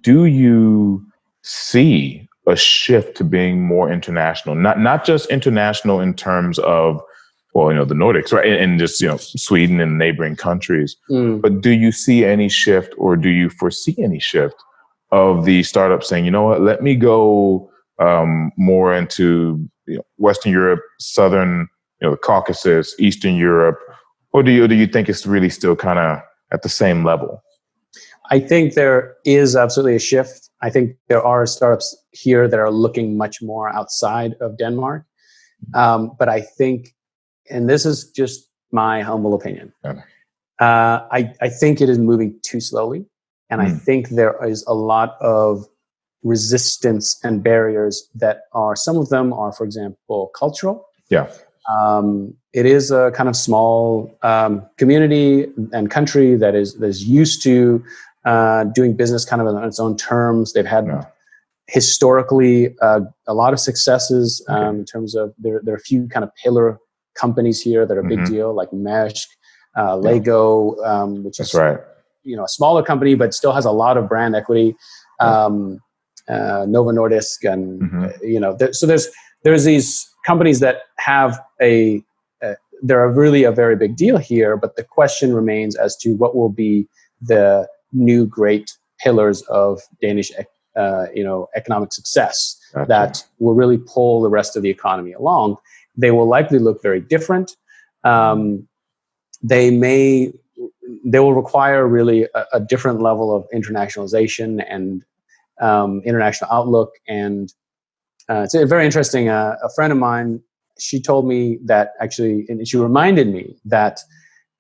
do you see a shift to being more international? Not just international in terms of, well, the Nordics, right? And just, Sweden and neighboring countries. But do you see any shift, or do you foresee any shift of the startups saying, you know what, let me go more into Western Europe, Southern, the Caucasus, Eastern Europe? Or do you think it's really still kind of at the same level? I think there is absolutely a shift. I think there are startups here that are looking much more outside of Denmark. But I think, and this is just my humble opinion, I think it is moving too slowly. And I think there is a lot of resistance and barriers that some of them are, for example, cultural. Yeah. It is a kind of small community and country that is used to doing business kind of on its own terms. They've had historically a lot of successes in terms of there are a few kind of pillar companies here that are a big deal, like Maher, Lego, which is a smaller company but still has a lot of brand equity. Novo Nordisk, and so there's these companies that have they're really a very big deal here, but the question remains as to what will be the new great pillars of Danish economic success that will really pull the rest of the economy along. They will likely look very different. They will require really a different level of internationalization and international outlook. And it's very interesting. A friend of mine, she told me that actually, and she reminded me that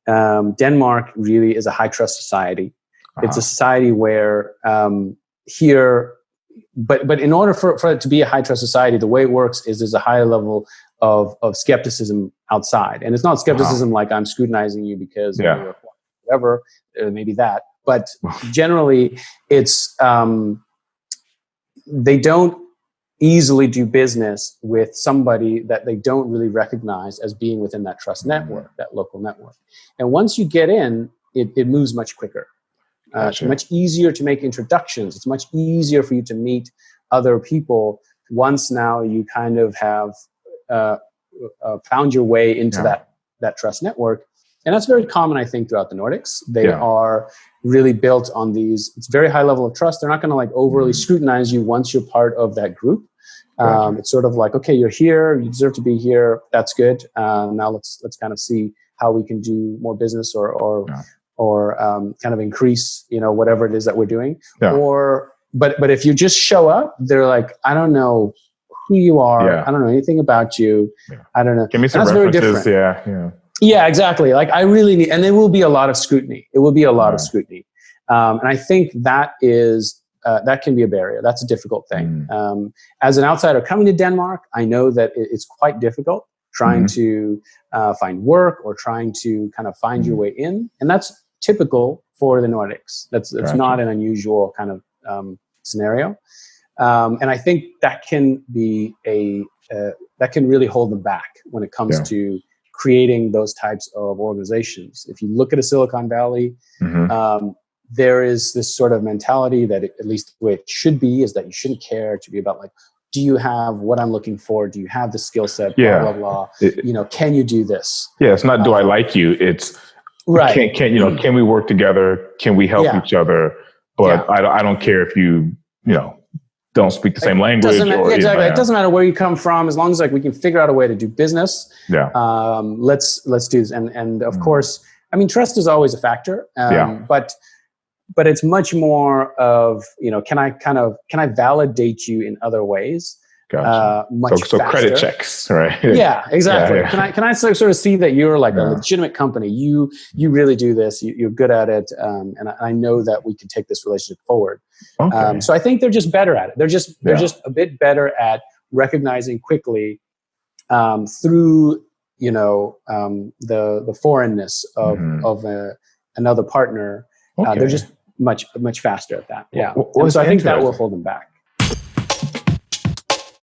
Denmark really is a high trust society. It's a society where here, but in order for it to be a high trust society, the way it works is there's a high level of skepticism outside. And it's not skepticism like I'm scrutinizing you because you're whatever, maybe that. But generally, it's they don't easily do business with somebody that they don't really recognize as being within that trust network, that local network. And once you get in, it moves much quicker. It's much easier to make introductions. It's much easier for you to meet other people once now you kind of have found your way into that trust network. And that's very common, I think, throughout the Nordics. They are really built on these. It's very high level of trust. They're not going to like overly scrutinize you once you're part of that group. It's sort of like, okay, you're here, you deserve to be here. That's good. Now let's kind of see how we can do more business or kind of increase, whatever it is that we're doing. But if you just show up, they're like, I don't know who you are. I don't know anything about you. I don't know. Give me some references. Yeah, exactly. Like I really need, and there will be a lot of scrutiny. It will be a lot of scrutiny. And I think that can be a barrier. That's a difficult thing. As an outsider coming to Denmark, I know that it's quite difficult trying to find work or trying to kind of find your way in. And that's typical for the Nordics. That's not an unusual kind of scenario. And I think that can be that can really hold them back when it comes to creating those types of organizations. If you look at a Silicon Valley, there is this sort of mentality that at least the way it should be is that you shouldn't care to be about like, do you have what I'm looking for? Do you have the skill set? Blah, blah, blah. Can you do this? Yeah, it's not do I like you? It's can we work together? Can we help each other? But I don't care if you don't speak the same language. Exactly. It doesn't matter where you come from, as long as like we can figure out a way to do business. Let's do this. And of course, I mean, trust is always a factor. But it's much more of, can I validate you in other ways? Gotcha. So credit checks, right? Yeah, exactly. Can I sort of see that you're like a legitimate company? You really do this. You're good at it, and I know that we can take this relationship forward. Okay. So I think they're just better at it. They're just a bit better at recognizing quickly through the foreignness of another partner. They're just much faster at that. Yeah. So I think that will hold them back.